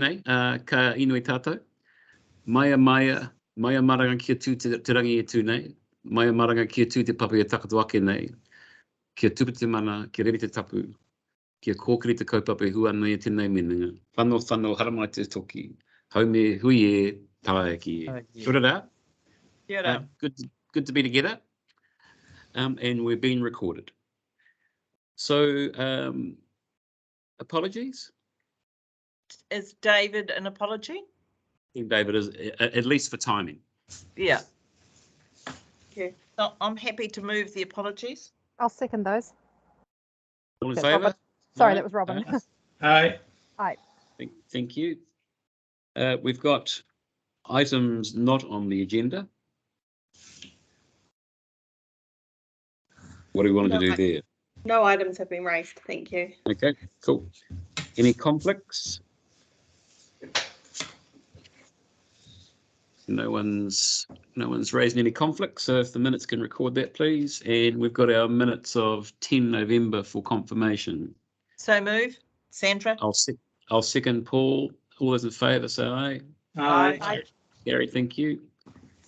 Nei, ka inui tātou. Maia maranga kia tū te rangi e tū nei. Maia maranga kia tū te papu e takatu ake nei. Kia tupu te mana, kia rere te tapu. Kia kōkiri te kaupapa e hua nei e tēnei menunga. Whanau, haramai te toki. Haume hui e tae ki e. Kia ora. Kia ora. Good to be together. And we're being recorded. So, apologies. Is David an apology? I think David is, at least for timing. Yeah. Okay. So I'm happy to move the apologies. I'll second those. All in That's favour? Robin. Sorry, that was Robin. Aye. Aye. Thank you. We've got items not on the agenda. What do we want to do there? No items have been raised, thank you. Okay, cool. Any conflicts? No one's raised any conflicts, so if the minutes can record that, please. And we've got our minutes of 10 November for confirmation. So move, Sandra. I'll second Paul. All those in favour, say aye. Aye. Gary, thank you.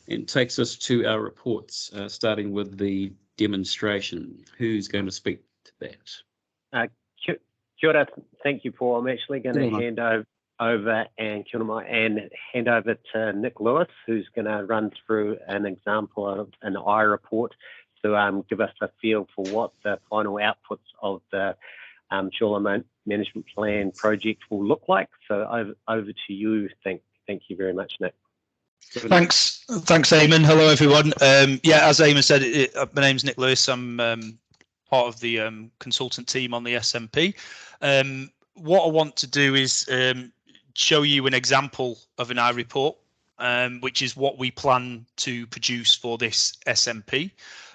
And takes us to our reports, starting with the demonstration. Who's going to speak to that? Kia ora, thank you, Paul. I'm actually going to hand over and hand over to Nick Lewis, who's going to run through an example of an I report to give us a feel for what the final outputs of the Shoreline Management Plan project will look like. So over to you. Thank you very much, Nick. Thanks, Eamon. Hello, everyone. Yeah, as Eamon said, my name's Nick Lewis. I'm part of the consultant team on the SMP. What I want to do is show you an example of an I report, which is what we plan to produce for this SMP.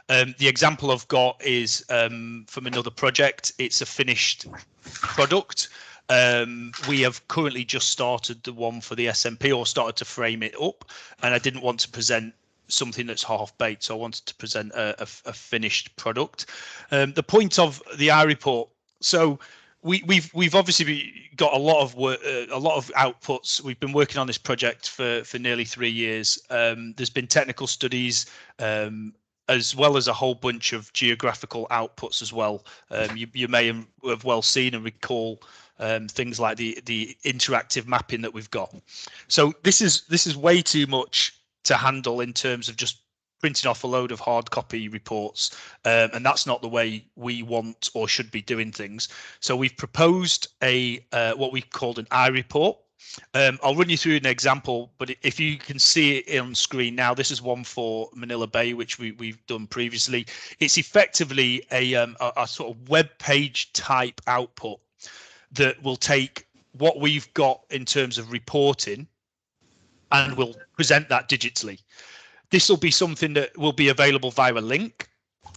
The example I've got is from another project. It's a finished product. We have currently just started the one for the SMP, or started to frame it up, and I didn't want to present something that's half-baked, so I wanted to present a finished product. The point of the I report, so we've obviously got a lot of work, a lot of outputs. We've been working on this project for nearly 3 years. There's been technical studies, as well as a whole bunch of geographical outputs as well. You may have well seen and recall things like the interactive mapping that we've got. So this is way too much to handle in terms of just printing off a load of hard copy reports, and that's not the way we want or should be doing things. So we've proposed a what we called an I report. I'll run you through an example, but if you can see it on screen now, this is one for Manila Bay, which we've done previously. It's effectively a sort of web page type output that will take what we've got in terms of reporting and we'll present that digitally. This will be something that will be available via a link,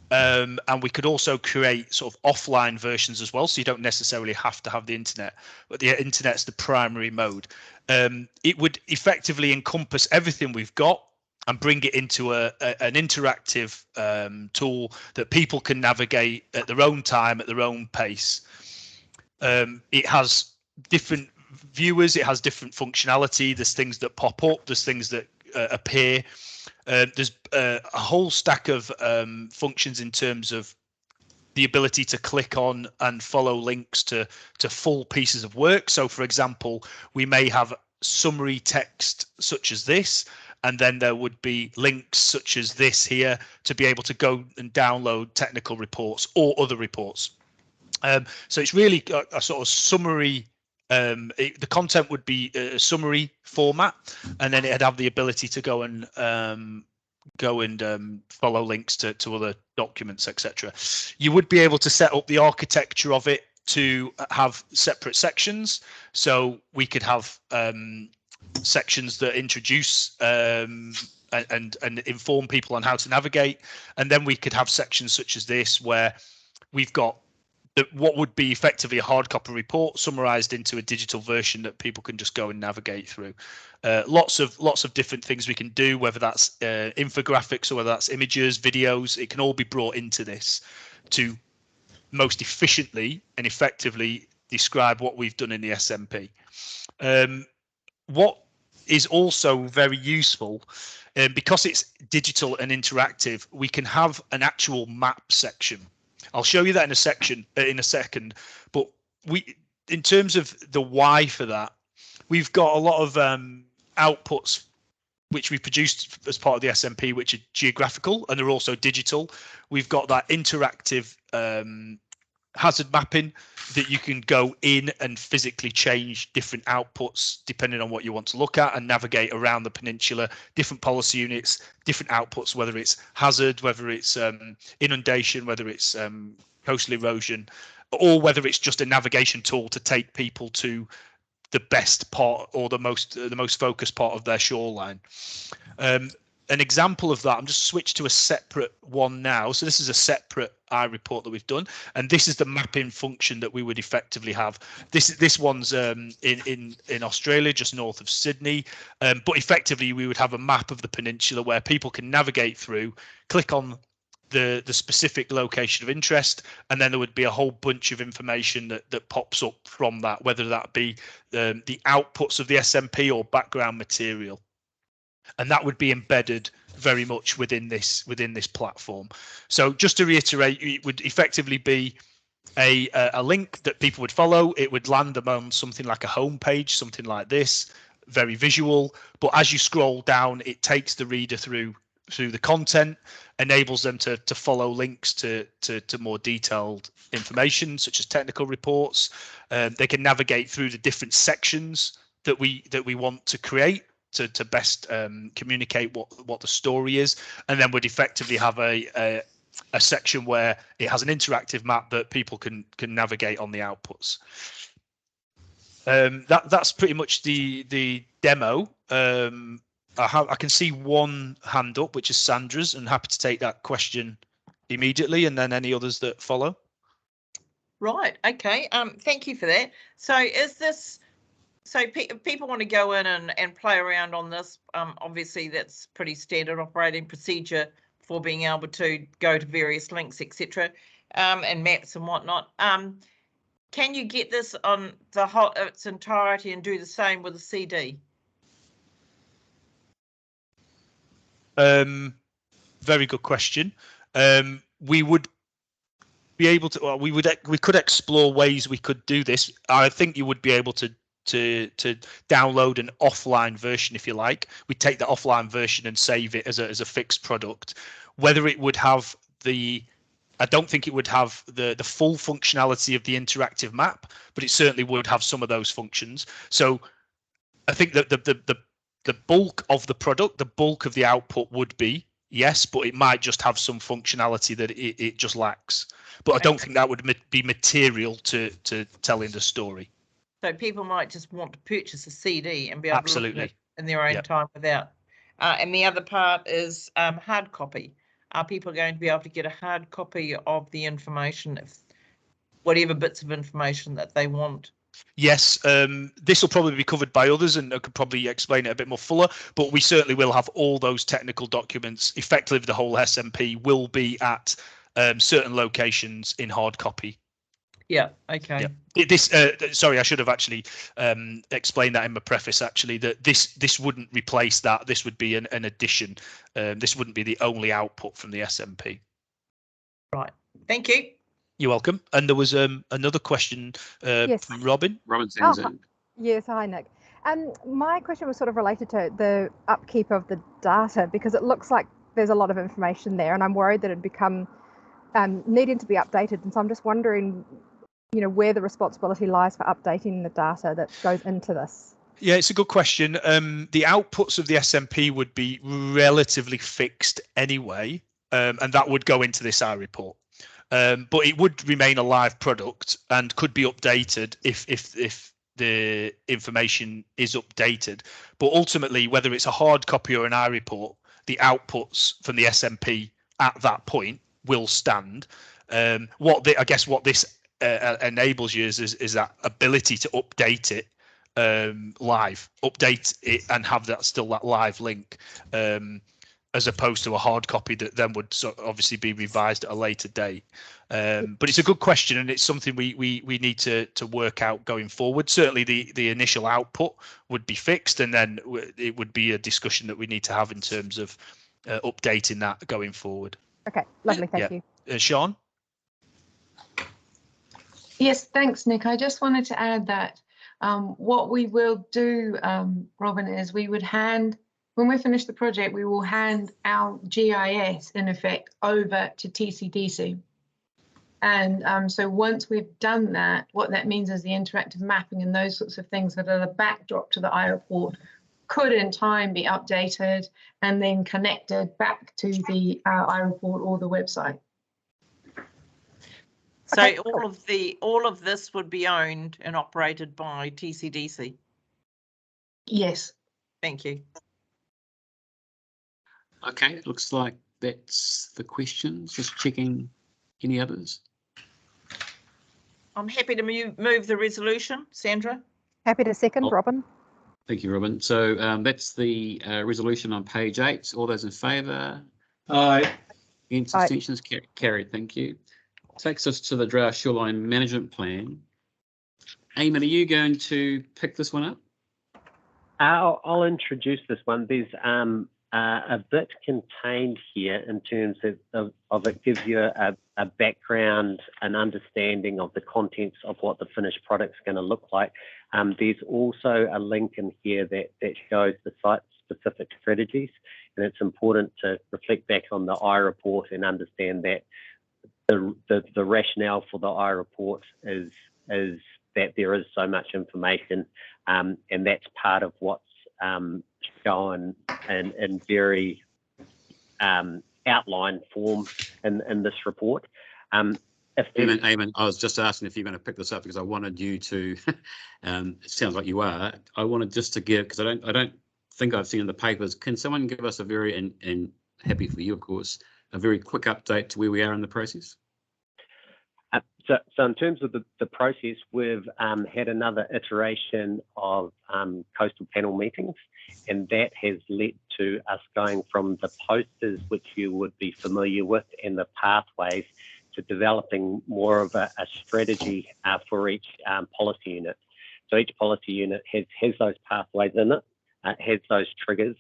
and we could also create sort of offline versions as well, so you don't necessarily have to have the internet, but the internet's the primary mode. It would effectively encompass everything we've got and bring it into an interactive tool that people can navigate at their own time, at their own pace. It has different viewers, it has different functionality. There's things that pop up, there's things that appear. There's a whole stack of functions in terms of the ability to click on and follow links to full pieces of work. So, for example, we may have summary text such as this, and then there would be links such as this here to be able to go and download technical reports or other reports. So it's really a sort of summary. The content would be a summary format, and then it'd have the ability to go and follow links to other documents, etc. You would be able to set up the architecture of it to have separate sections. So we could have sections that introduce and inform people on how to navigate, and then we could have sections such as this where we've got what would be effectively a hard copy report summarized into a digital version that people can just go and navigate through. Lots of different things we can do, whether that's infographics or whether that's images, videos. It can all be brought into this to most efficiently and effectively describe what we've done in the SMP. what is also very useful, because it's digital and interactive, we can have an actual map section. I'll show you that in a second. But in terms of the why for that, we've got a lot of outputs which we produced as part of the SMP, which are geographical and they're also digital. We've got that interactive hazard mapping that you can go in and physically change different outputs depending on what you want to look at and navigate around the peninsula, different policy units, different outputs, whether it's hazard, whether it's inundation, whether it's coastal erosion, or whether it's just a navigation tool to take people to the best part or the most focused part of their shoreline. An example of that, I'm just switched to a separate one now. So this is a separate iReport that we've done, and this is the mapping function that we would effectively have. This one's in Australia, just north of Sydney, but effectively we would have a map of the peninsula where people can navigate through, click on the specific location of interest, and then there would be a whole bunch of information that pops up from that, whether that be the outputs of the SMP or background material. And that would be embedded very much within this platform. So just to reiterate, it would effectively be a link that people would follow. It would land them on something like a home page, something like this, very visual. But as you scroll down, it takes the reader through the content, enables them to follow links to more detailed information, such as technical reports. They can navigate through the different sections that we want to create to best communicate what the story is, and then would effectively have a section where it has an interactive map that people can navigate on the outputs. That's pretty much the demo. I can see one hand up, which is Sandra's, and happy to take that question immediately, and then any others that follow. Right. Okay. Thank you for that. So is this? So if people want to go in and play around on this, obviously that's pretty standard operating procedure for being able to go to various links, etc., and maps and whatnot. Can you get this on its entirety and do the same with a CD? Very good question. We would be able to. Well, we could explore ways we could do this. I think you would be able to download an offline version, if you like. We take the offline version and save it as a fixed product. Whether it would have I don't think it would have the full functionality of the interactive map, but it certainly would have some of those functions. So I think that the bulk of the product, the bulk of the output would be yes, but it might just have some functionality that it just lacks. But I don't think that would be material to telling the story. So people might just want to purchase a CD and be able to look at it in their own Yep. time without. And the other part is hard copy. Are people going to be able to get a hard copy of the information, whatever bits of information that they want? Yes, this will probably be covered by others, and I could probably explain it a bit more fuller, but we certainly will have all those technical documents. Effectively, the whole SMP will be at certain locations in hard copy. Yeah, okay. Yeah. This sorry, I should have actually explained that in my preface, actually, that this wouldn't replace that. This would be an addition. This wouldn't be the only output from the SMP. Right. Thank you. You're welcome. And there was another question Yes. from Robin. Robin Oh, Sanzan. Yes, hi Nick. My question was sort of related to the upkeep of the data, because it looks like there's a lot of information there, and I'm worried that it'd become needing to be updated. And so I'm just wondering, where the responsibility lies for updating the data that goes into this. Yeah, it's a good question. The outputs of the SMP would be relatively fixed anyway, and that would go into this iReport. But it would remain a live product and could be updated if the information is updated. But ultimately, whether it's a hard copy or an iReport, the outputs from the SMP at that point will stand. What this enables you is that ability to update it live, update it and have that live link. as opposed to a hard copy that then would obviously be revised at a later date. But it's a good question, and it's something we need to work out going forward. Certainly the initial output would be fixed, and then it would be a discussion that we need to have in terms of updating that going forward. Okay, lovely, thank you. Sean? Yes, thanks, Nick. I just wanted to add that what we will do, Robin, is we would when we finish the project, we will hand our GIS, in effect, over to TCDC. And so once we've done that, what that means is the interactive mapping and those sorts of things that are the backdrop to the iReport could in time be updated and then connected back to the iReport or the website. So Okay, all of this would be owned and operated by TCDC. Yes. Thank you. Okay, it looks like that's the questions. Just checking any others. I'm happy to move the resolution. Sandra? Happy to second, Robin. Thank you, Robin. So that's the resolution on page 8. All those in favour? Aye. Against, abstentions, carried. Thank you. Takes us to the draft Shoreline Management Plan. Eamon, are you going to pick this one up? I'll introduce this one. There's a bit contained here in terms of it gives you a background, an understanding of the contents of what the finished product's going to look like. There's also a link in here that shows the site-specific strategies, and it's important to reflect back on the iReport and understand that the rationale for the iReport is that there is so much information, and that's part of what's shown in very outline form in this report. Eamon, I was just asking if you're going to pick this up because I wanted you to. It sounds like you are. I wanted just to give, because I don't think I've seen in the papers. Can someone give us a very and happy for you, of course, a very quick update to where we are in the process? So in terms of the process, we've had another iteration of coastal panel meetings, and that has led to us going from the posters, which you would be familiar with, and the pathways, to developing more of a strategy for each policy unit. So each policy unit has those pathways in it, has those triggers,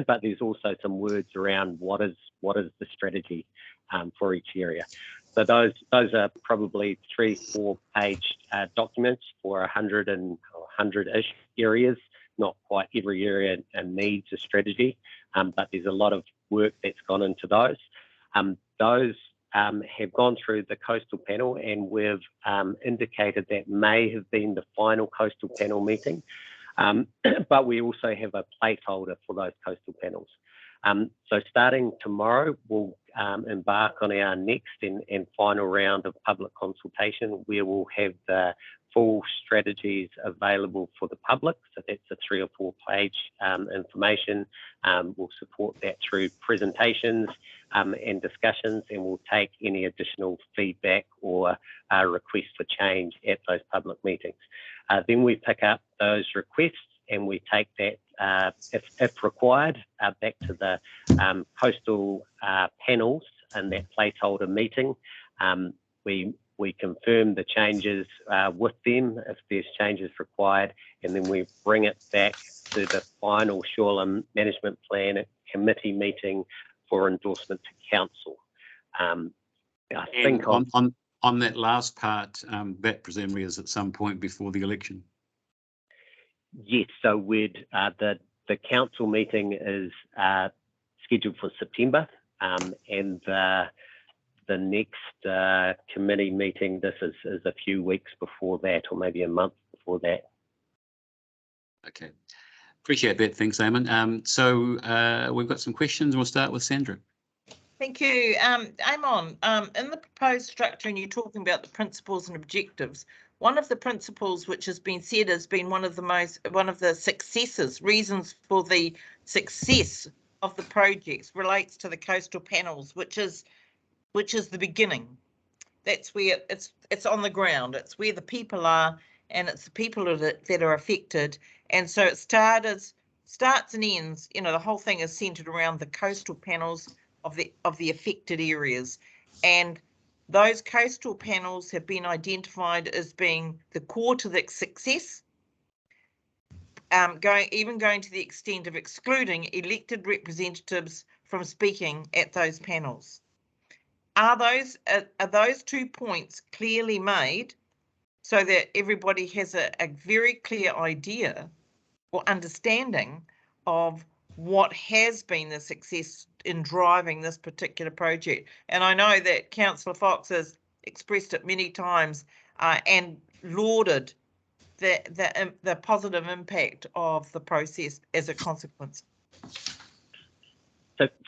but there's also some words around what is the strategy for each area. So those are probably 3-4 page documents for 100-ish areas. Not quite every area needs a strategy, but there's a lot of work that's gone into those. Those have gone through the coastal panel, and we've indicated that may have been the final coastal panel meeting, but we also have a placeholder for those coastal panels. So starting tomorrow, we'll embark on our next and final round of public consultation, where we'll have the full strategies available for the public. So that's a 3 or 4 page information. We'll support that through presentations and discussions, and we'll take any additional feedback or requests for change at those public meetings. Then we pick up those requests and we take that, if required, back to the coastal panels and that placeholder meeting. We confirm the changes with them if there's changes required, and then we bring it back to the final Shoreline Management Plan Committee meeting for endorsement to Council. I think on that last part, that presumably is at some point before the election. Yes, so we'd the council meeting is scheduled for September, and the next committee meeting, this is a few weeks before that, or maybe a month before that. Okay, appreciate that. Thanks, Eamon. So we've got some questions. We'll start with Sandra. Thank you. Eamon, in the proposed structure, and you're talking about the principles and objectives, one of the principles which has been said has been one of the successes, reasons for the success of the projects relates to the coastal panels, which is the beginning. That's where it's on the ground. It's where the people are, and it's the people that are affected. And so it started starts and ends, the whole thing is centered around the coastal panels of the affected areas, and those coastal panels have been identified as being the core to the success. Going to the extent of excluding elected representatives from speaking at those panels. Are those 2 points clearly made so that everybody has a very clear idea or understanding of what has been the success in driving this particular project? And I know that Councillor Fox has expressed it many times and lauded the positive impact of the process as a consequence.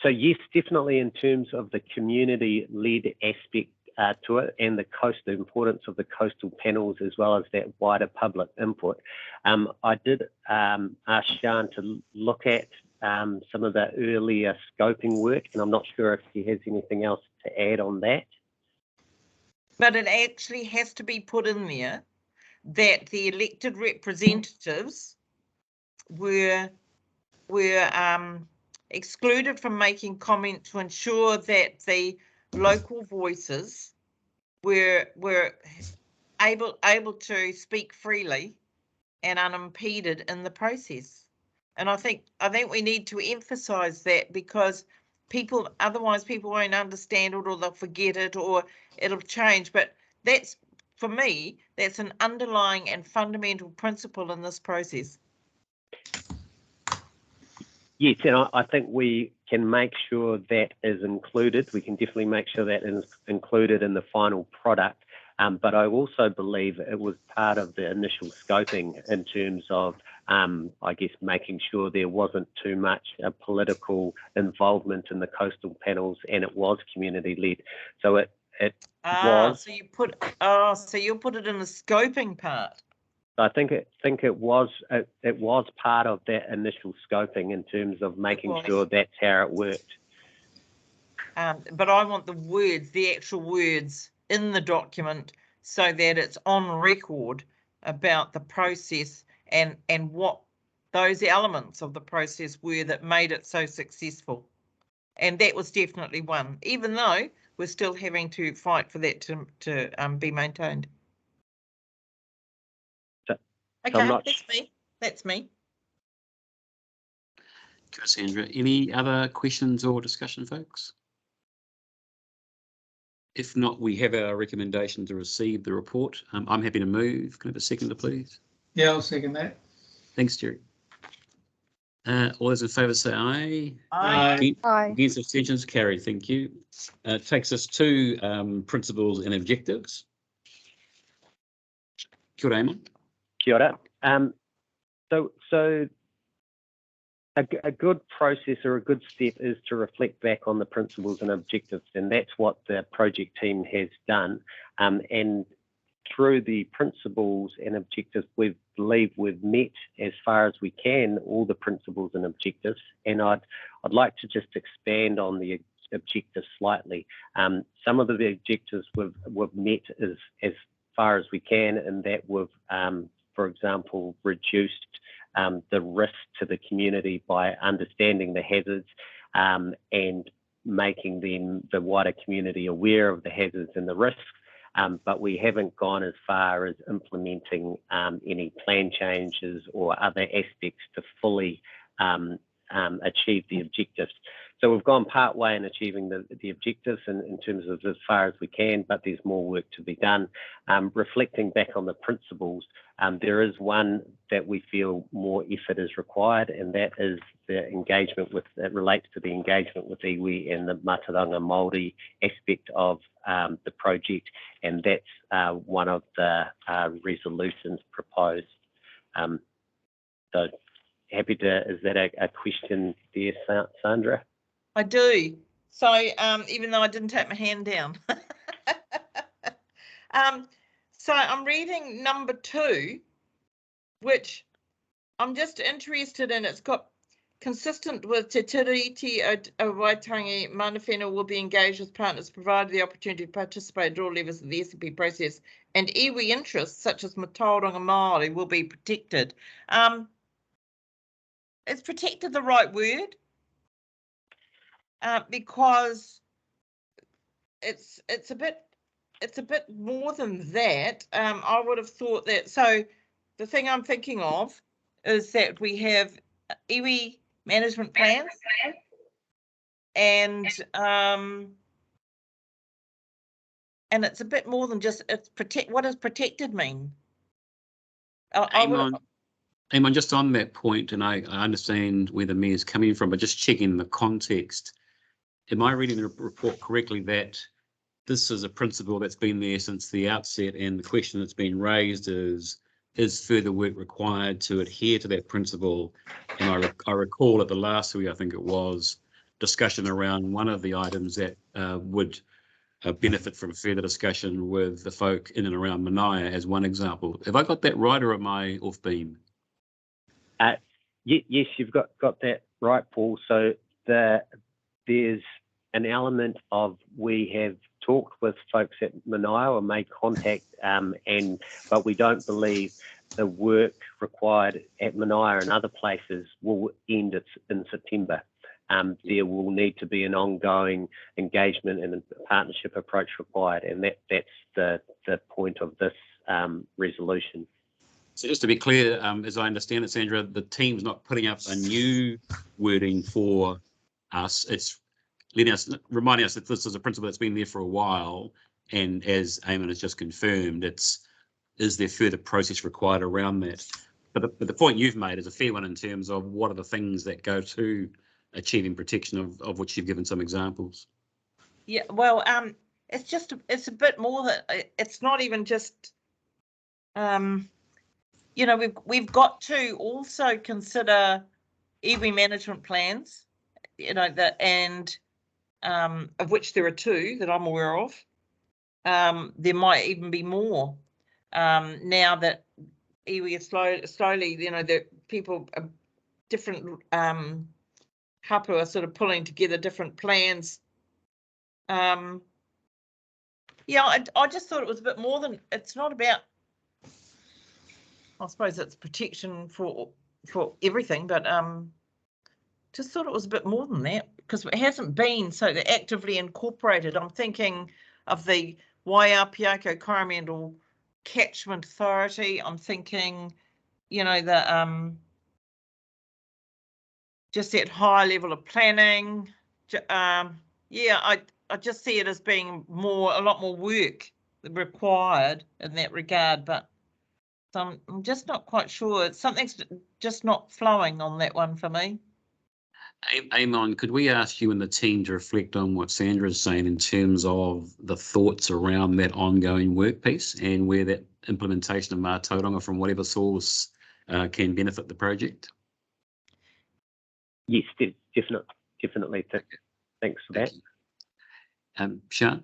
So yes, definitely in terms of the community-led aspect to it, and the importance of the coastal panels, as well as that wider public input. I did ask Sian to look at some of the earlier scoping work, and I'm not sure if he has anything else to add on that. But it actually has to be put in there that the elected representatives were excluded from making comment to ensure that the local voices were able to speak freely and unimpeded in the process. And I think we need to emphasize that, because otherwise people won't understand it, or they'll forget it, or it'll change. But that's, for me, that's an underlying and fundamental principle in this process. Yes, and I think we can make sure that is included. We can definitely make sure that is included in the final product. But I also believe it was part of the initial scoping in terms of, I guess, making sure there wasn't too much political involvement in the coastal panels, and it was community-led. So it was. So you put you'll put it in the scoping part. I think it was part of that initial scoping in terms of making sure that's how it worked. But I want the actual words in the document, so that it's on record about the process and what those elements of the process were that made it so successful. And that was definitely one, even though we're still having to fight for that to be maintained. Okay, that's me. Cassandra, any other questions or discussion, folks? If not, we have our recommendation to receive the report. I'm happy to move. Can I have a seconder, please? Yeah, I'll second that. Thanks, Jerry. All those in favour say aye. Aye. Aye. Against, abstentions, carried. Thank you. Takes us to principles and objectives. Kia ora, Eamon. Kia ora. So a good process or a good step is to reflect back on the principles and objectives, and that's what the project team has done. And through the principles and objectives, we believe we've met, as far as we can, all the principles and objectives. And I'd like to just expand on the objectives slightly. Some of the objectives we've met as far as we can, and that we've, for example, reduced the risk to the community by understanding the hazards and making the wider community aware of the hazards and the risks. But we haven't gone as far as implementing any plan changes or other aspects to fully achieve the objectives. So we've gone part way in achieving the objectives in terms of as far as we can, but there's more work to be done. Reflecting back on the principles, there is one that we feel more effort is required, and that is the engagement that relates to the engagement with iwi and the Mātauranga Māori aspect of the project, and that's one of the resolutions proposed. So happy to, is that a question there, Sandra? I do. So even though I didn't take my hand down. So I'm reading number 2, which I'm just interested in. It's got consistent with Te Tiriti o Waitangi, mana whenua will be engaged with partners, provided the opportunity to participate at all levels of the SNP process, and iwi interests such as Mātauranga Māori will be protected. is protected the right word? Because it's a bit more than that. I would have thought that. So the thing I'm thinking of is that we have iwi management plans, and it's a bit more than just it's protect. What does protected mean? Eamon, just on that point, and I understand where the mayor's coming from, but just checking the context. Am I reading the report correctly that this is a principle that's been there since the outset, and the question that's been raised is further work required to adhere to that principle? And I recall at the last week, I think it was, discussion around one of the items that would benefit from further discussion with the folk in and around Manaia as one example. Have I got that right, or am I off beam? Yes, you've got that right, Paul. So there's an element of, we have talked with folks at Manaia or made contact, but we don't believe the work required at Manaia and other places will end in September. There will need to be an ongoing engagement and a partnership approach required, and that's the point of this resolution. So just to be clear, as I understand it, Sandra, the team's not putting up a new wording for us. It's reminding us that this is a principle that's been there for a while, and as Eamon has just confirmed, is there further process required around that? But the point you've made is a fair one in terms of what are the things that go to achieving protection, of which you've given some examples. Yeah, well, it's a bit more that it's not even just you know, we've got to also consider iwi management plans, you know, and of which there are 2 that I'm aware of. There might even be more now that iwi is slowly, you know, the people, different hapu are sort of pulling together different plans. Yeah, I just thought it was a bit more than, it's not about, I suppose it's protection for everything, but just thought it was a bit more than that, because it hasn't been so actively incorporated. I'm thinking of the Waiapiako Coromandel Catchment Authority. I'm thinking, you know, the just that high level of planning. Yeah, I just see it as being a lot more work required in that regard, but I'm just not quite sure. Something's just not flowing on that one for me. Eamon, could we ask you and the team to reflect on what Sandra is saying in terms of the thoughts around that ongoing work piece and where that implementation of Mātauranga from whatever source can benefit the project? Yes, definitely. Thanks for that. Sian?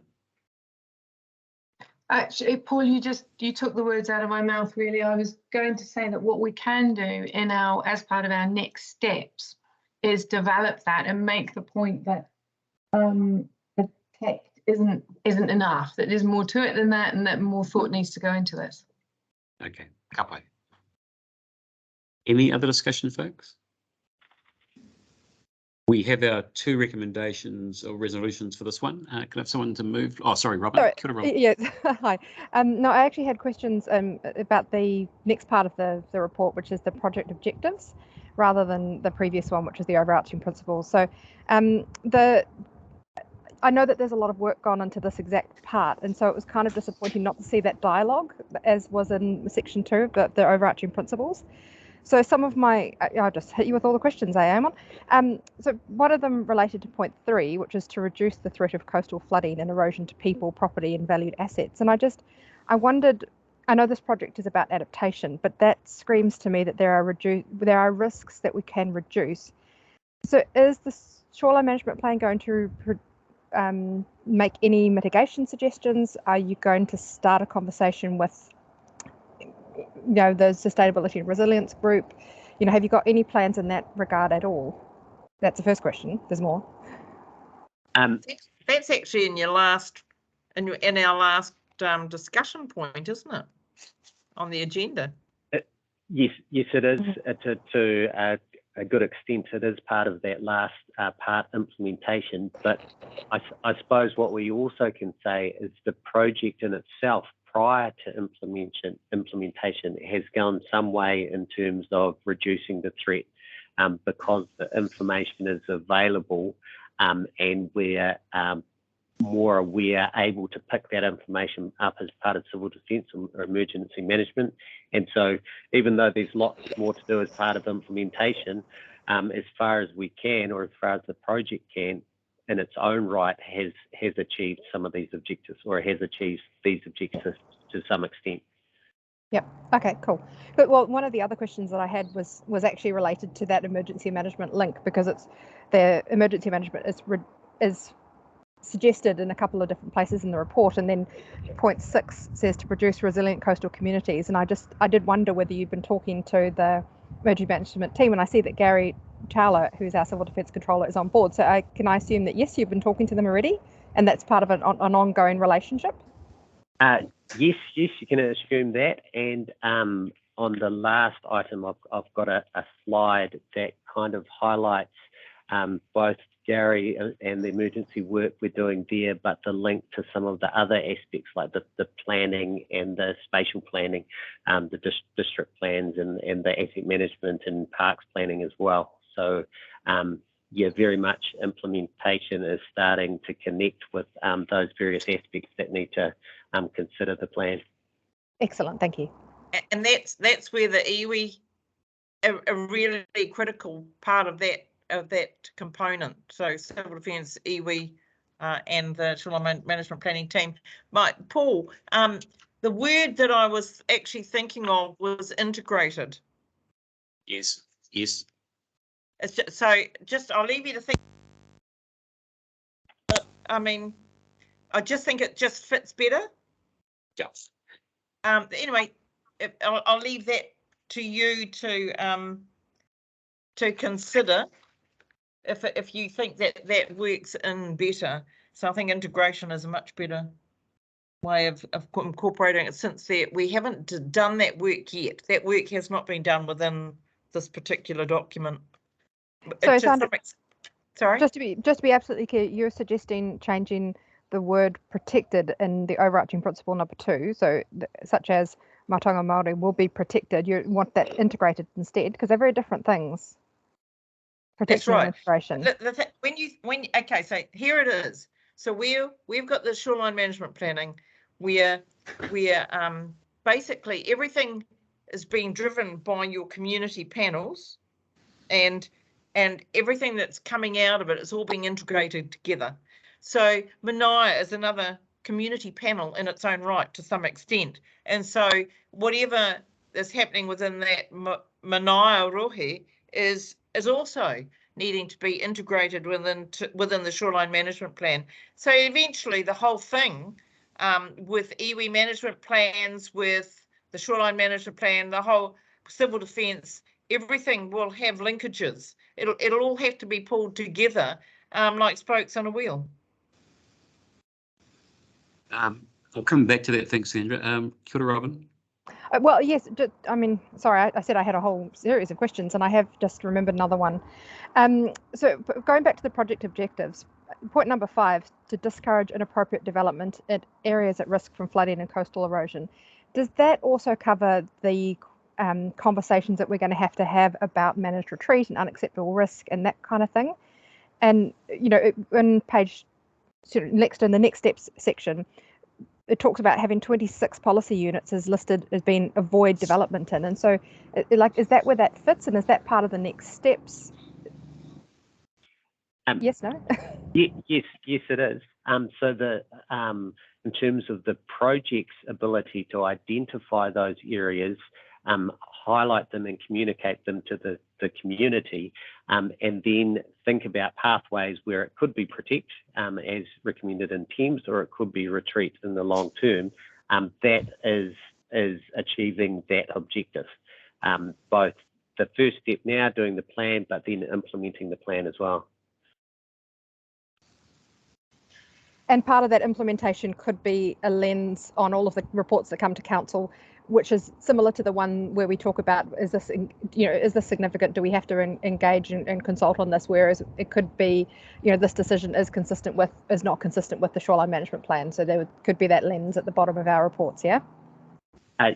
Actually, Paul, you took the words out of my mouth, really. I was going to say that what we can do as part of our next steps is develop that and make the point that protect isn't enough, that there's more to it than that, and that more thought needs to go into this. Okay, kapai. Any other discussion, folks? We have our 2 recommendations or resolutions for this one. Can I have someone to move? Oh, sorry, Robin. Sorry. Kia ora, Robin. Yes, hi. No, I actually had questions about the next part of the report, which is the project objectives, rather than the previous one, which is the overarching principles. So I know that there's a lot of work gone into this exact part, and so it was kind of disappointing not to see that dialogue as was in section 2 of the overarching principles. So some of I'll just hit you with all the questions, Eamon. So one of them related to point 3, which is to reduce the threat of coastal flooding and erosion to people, property and valued assets. And I wondered, I know this project is about adaptation, but that screams to me that there are risks that we can reduce. So is the Shoreline Management Plan going to make any mitigation suggestions? Are you going to start a conversation with the Sustainability and Resilience Group? Have you got any plans in that regard at all? That's the first question. There's more. That's actually in your last, in our last discussion point, isn't it? On the agenda. Yes, it is. To a good extent, it is part of that last part, implementation. But I suppose what we also can say is the project in itself, prior to implementation, has gone some way in terms of reducing the threat, because the information is available, and we're more aware, able to pick that information up as part of civil defence or emergency management. And so even though there's lots more to do as part of implementation, as far as we can, or as far as the project can, in its own right, has achieved some of these objectives, or has achieved these objectives to some extent. Yep. Okay, cool. But well, one of the other questions that I had was actually related to that emergency management link, because it's the emergency management is suggested in a couple of different places in the report, and then point 6 says to produce resilient coastal communities. And I did wonder whether you've been talking to the emergency management team, and I see that Gary Towler, who's our civil defence controller, is on board. So can I assume that yes, you've been talking to them already, and that's part of an ongoing relationship? Yes, you can assume that. And on the last item, I've got a slide that kind of highlights both Gary and the emergency work we're doing there, but the link to some of the other aspects like the planning and the spatial planning, the district plans and the asset management and parks planning as well. So yeah, very much implementation is starting to connect with those various aspects that need to consider the plan. Excellent, thank you. And that's where the iwi, a really critical part of that component. So civil defence, iwi, and the Shoreline Management Planning team. Paul, the word that I was actually thinking of was integrated. Yes. It's just I'll leave you to think. I mean, I just think it just fits better. Yes. Anyway, I'll leave that to you to consider if you think that works in better. So I think integration is a much better way of incorporating it, since we haven't done that work yet. That work has not been done within this particular document. So sorry? Just to be absolutely clear, you're suggesting changing the word protected in the overarching principle number 2, so such as Matonga Māori will be protected. You want that integrated instead, because they're very different things. Protection and integration. Okay, so here it is. So we've got the shoreline management planning where basically everything is being driven by your community panels, and everything that's coming out of it is all being integrated together. So Manaia is another community panel in its own right to some extent, and so whatever is happening within that Manaia rohe is also needing to be integrated within the shoreline management plan. So eventually the whole thing, with iwi management plans, with the shoreline management plan, the whole civil defence, everything will have linkages. It'll all have to be pulled together, like spokes on a wheel. I'll come back to that. Thanks, Sandra. Kia ora, Robin. Well, yes, I mean, sorry, I said I had a whole series of questions, and I have just remembered another one. So going back to the project objectives, point number 5, to discourage inappropriate development in areas at risk from flooding and coastal erosion. Does that also cover the conversations that we're going to have about managed retreat and unacceptable risk and that kind of thing? And, you know, in page, next in the next steps section, it talks about having 26 policy units as listed as being avoid development in. And so, like, is that where that fits? And is that part of the next steps? Yes, no? Yes, it is. So in terms of the project's ability to identify those areas, highlight them and communicate them to the community, and then think about pathways where it could be protect, as recommended in Thames, or it could be retreat in the long term. That is achieving that objective. Both the first step now, doing the plan, but then implementing the plan as well. And part of that implementation could be a lens on all of the reports that come to council which is similar to the one where we talk about, is this, is this significant? Do we have to engage and consult on this? Whereas it could be, this decision is not consistent with the Shoreline Management Plan. So there could be that lens at the bottom of our reports, yeah?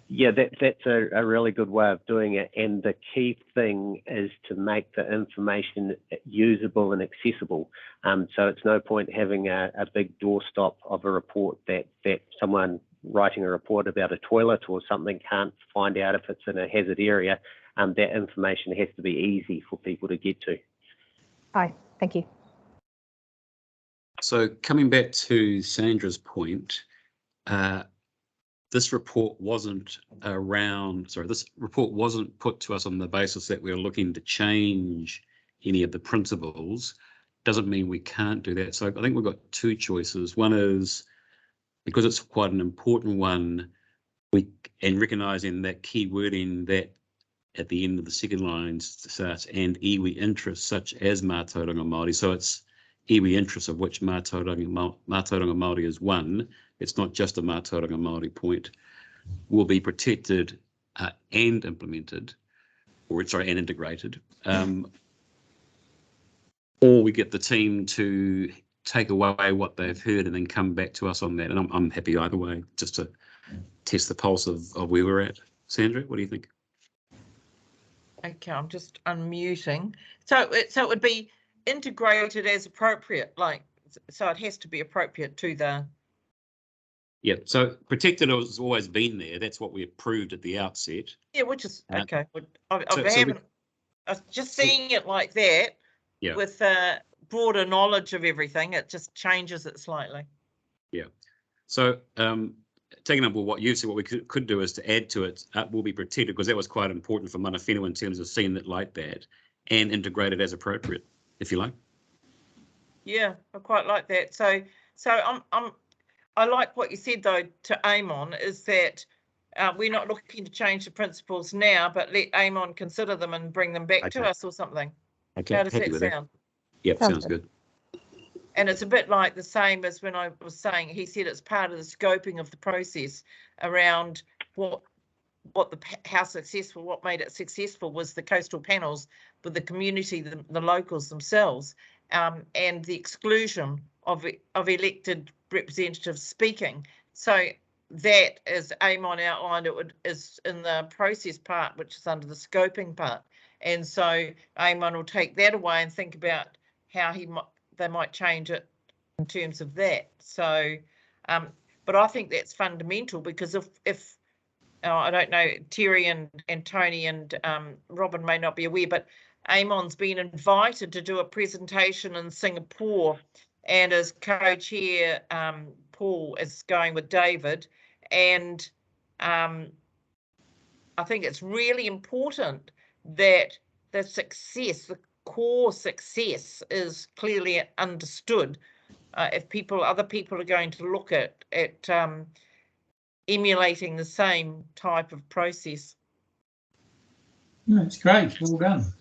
Yeah, that's a really good way of doing it. And the key thing is to make the information usable and accessible. So it's no point having a big doorstop of a report that someone writing a report about a toilet or something can't find out if it's in a hazard area. That information has to be easy for people to get to. Hi, thank you. So coming back to Sandra's point, this report wasn't put to us on the basis that we're looking to change any of the principles. Doesn't mean we can't do that. So I think we've got two choices. One is, because it's quite an important one, and recognising that key wording that at the end of the second line starts and iwi interests such as mātauranga Māori. So it's iwi interests, of which mātauranga Māori is one. It's not just a mātauranga Māori point, will be protected and implemented, and integrated. Or we get the team to take away what they've heard and then come back to us on that. And I'm happy either way, just to test the pulse of where we're at. Sandra, what do you think? Okay, I'm just unmuting. So it would be integrated as appropriate, so it has to be appropriate to the. Yeah, so protected has always been there. That's what we approved at the outset. Yeah, which is okay. I was just seeing it like that. Yeah. With broader knowledge of everything, it just changes it slightly. Yeah. So taking up what you said, what we could do is to add to it, will be protected, because that was quite important for mana whenua in terms of seeing it like that, and integrated as appropriate, if you like. Yeah, I quite like that. So I like what you said though to Amon, is that we're not looking to change the principles now, but let Amon consider them and bring them back to us or something. Okay. How does that sound? Yep, sounds good. And it's a bit like the same as when I was saying, he said it's part of the scoping of the process around what made it successful was the coastal panels with the community, the locals themselves, and the exclusion of elected representatives speaking. So that, as Amon outlined, is in the process part, which is under the scoping part. And so Amon will take that away and think about how they might change it in terms of that. So, but I think that's fundamental, because if I don't know, Terry and Tony and Robin may not be aware, but Amon's been invited to do a presentation in Singapore, and as co-chair, Paul is going with David, and I think it's really important that the core success is clearly understood. If other people are going to look at emulating the same type of process. That's great. Well done.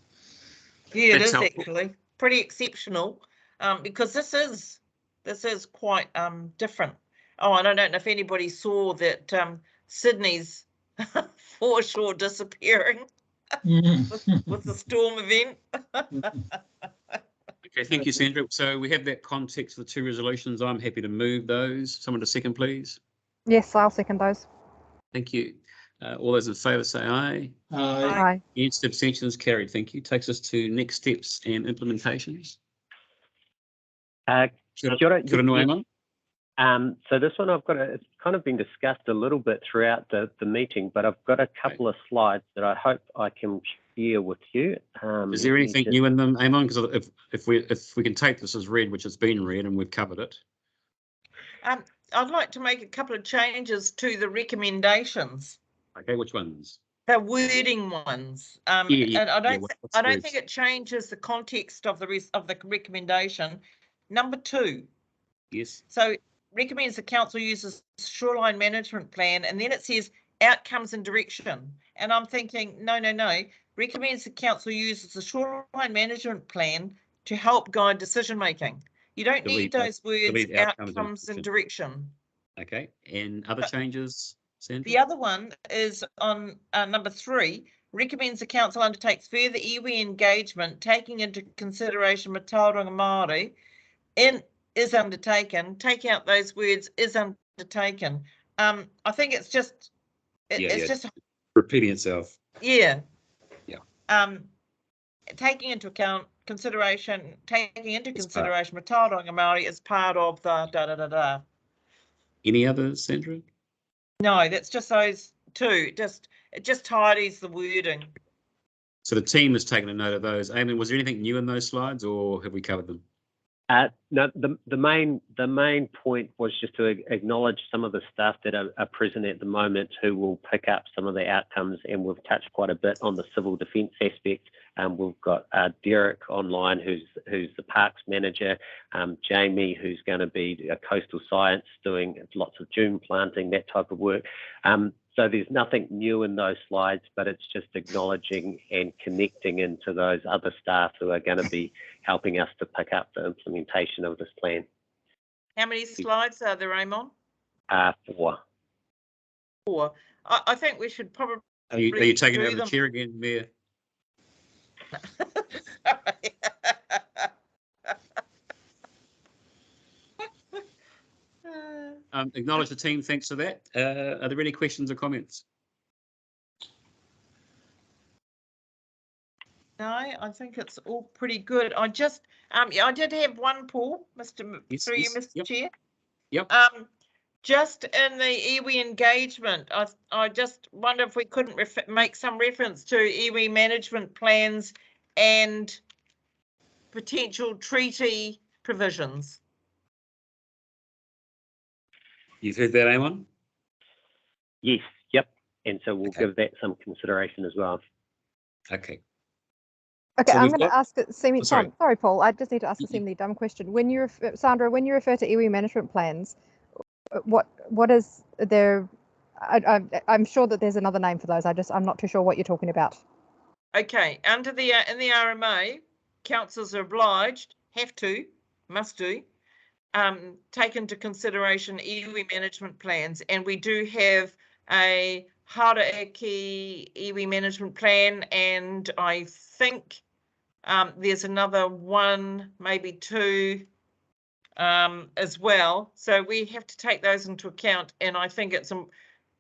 Yeah, it is actually pretty exceptional, because this is quite different. Oh, and I don't know if anybody saw that Sydney's foreshore disappearing with the storm event. Okay, thank you, Sandra. So we have that context for the two resolutions. I'm happy to move those. Someone to second, please. Yes, I'll second those. Thank you. All those in favour say aye. Aye. Against, abstentions carried. Thank you. Takes us to next steps and implementations. So this one it's kind of been discussed a little bit throughout the meeting, but I've got a couple of slides that I hope I can share with you. Is there anything new in them, Amon? Because if we can take this as read, which has been read and we've covered it. I'd like to make a couple of changes to the recommendations. Okay, which ones? The wording ones. And I don't think it changes the context of the rest of the recommendation. Number 2. Yes. So recommends the council uses shoreline management plan, and then it says outcomes and direction. And I'm thinking, no. Recommends the council uses the shoreline management plan to help guide decision making. You don't need those words, outcomes and direction. Okay. And other changes, Sandra? The other one is on number 3, recommends the council undertakes further iwi engagement, taking into consideration Matauranga Māori is undertaken. Take out those words, is undertaken. I think it's just, it's just repeating itself. Yeah. Yeah. Taking into consideration Matauranga Māori as part of the da-da-da-da. Any others, Sandra? No, that's just those 2. It just tidies the wording. So the team has taken a note of those. Eamon, was there anything new in those slides, or have we covered them? No, the main point was just to acknowledge some of the staff that are present at the moment who will pick up some of the outcomes, and we've touched quite a bit on the civil defence aspect. We've got Derek online, who's the parks manager, Jamie, who's going to be a coastal science, doing lots of dune planting, that type of work. So there's nothing new in those slides, but it's just acknowledging and connecting into those other staff who are going to be helping us to pick up the implementation of this plan. How many slides are there, Ramon? 4. 4. I think we should probably. Are you taking over the chair again, Mayor? Acknowledge the team, thanks for that. Are there any questions or comments? No, I think it's all pretty good. I just, I did have one, Paul, Mr. Chair. Yep. Just in the iwi engagement, I just wonder if we couldn't make some reference to iwi management plans and potential treaty provisions. You've heard that, Eamon? Yes, yep. And so we'll give that some consideration as well. Okay. Okay, So I'm we've going to got- ask a seemingly sorry. sorry, Paul. I just need to ask a seemingly dumb question. When you Sandra, when you refer to iwi management plans, what is there? I'm sure that there's another name for those. I'm not too sure what you're talking about. Okay, under the in the RMA, councils are obliged, must do, take into consideration iwi management plans, and we do have a Haraiki iwi management plan, and I think there's another one, maybe 2 as well. So we have to take those into account, and I think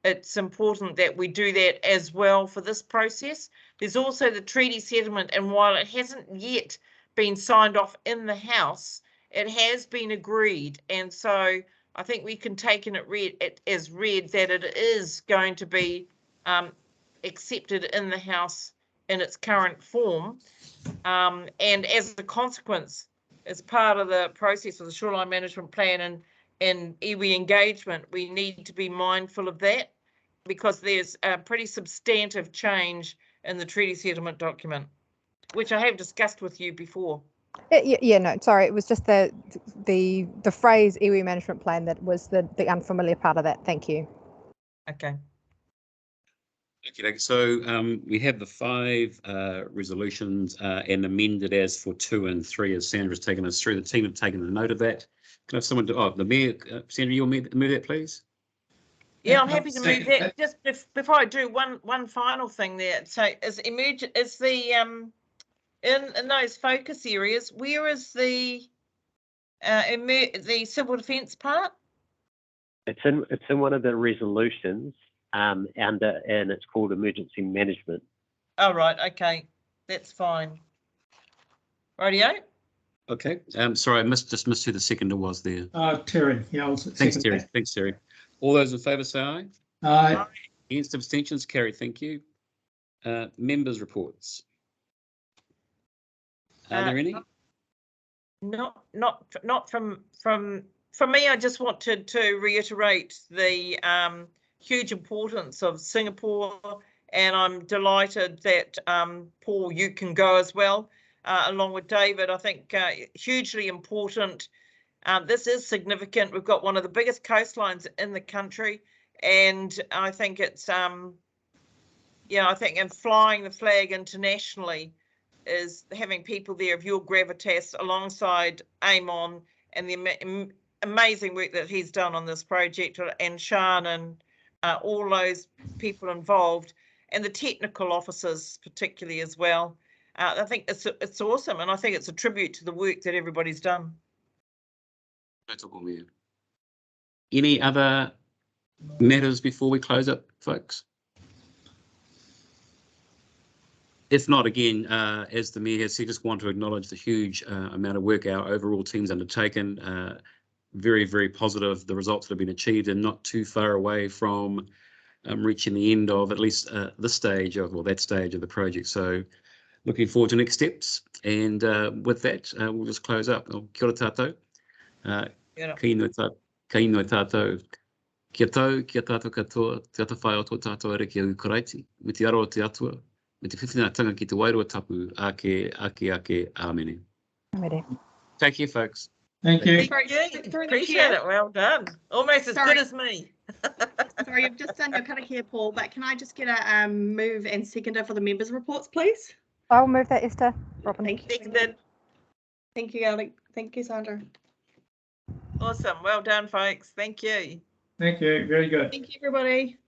it's important that we do that as well for this process. There's also the treaty settlement, and while it hasn't yet been signed off in the House, it has been agreed, and so I think we can take it as read that it is going to be accepted in the House in its current form, and as a consequence, as part of the process of the Shoreline Management Plan and iwi engagement, we need to be mindful of that, because there's a pretty substantive change in the treaty settlement document, which I have discussed with you before. Yeah, no, sorry, it was just the phrase iwi management plan that was the unfamiliar part of that. Thank you. Okay. Okay, so we have the 5 resolutions and amended as for 2 and 3, as Sandra's taken us through. The team have taken a note of that. Can I have someone to, the Mayor, Sandra, you'll move that, please? Yeah, I'm happy to move that. Just before I do, one final thing there. So is the in those focus areas, where is the civil defence part? It's in one of the resolutions, and it's called emergency management. Oh, right. Okay, that's fine. Rightio. Okay. Sorry, I just missed who the seconder was there. Terry. Yeah, I'll Thanks, second Terry. that. Thanks, Terry. All those in favour say aye. Aye. Against, abstentions, carry. Thank you. Members' reports. Are there any? Not from me. I just wanted to reiterate the huge importance of Singapore, and I'm delighted that Paul, you can go as well, along with David. I think hugely important. This is significant. We've got one of the biggest coastlines in the country, and I think it's I think and flying the flag internationally is having people there of your gravitas alongside Eamon and the amazing work that he's done on this project, and Sian and all those people involved and the technical officers particularly as well. I think it's awesome, and I think it's a tribute to the work that everybody's done. Any other matters before we close up, folks? If not, again, as the Mayor has said, just want to acknowledge the huge amount of work our overall team's undertaken. Very, very positive, the results that have been achieved, and not too far away from reaching the end of at least this stage of, or that stage of the project. So looking forward to next steps. And with that, we'll just close up. Kia ora tātou. Ka ino tātou. Kia tau, kia tātou katoa, te ata whai atua tātou ere kia ukaraiti. Me te aro o te atua, me te whiwhinatanga ki te wairua tapu, ake, āmene. Take care, folks. Thank you. Appreciate it. Well done. Almost as good as me. Sorry, you've just done your Karakia, Paul, but can I just get a move and seconder for the members' reports, please? I'll move that, Esther. Robin. Thank you. Seconded. Thank you, Alec. Thank you, Sandra. Awesome. Well done, folks. Thank you. Thank you. Very good. Thank you, everybody.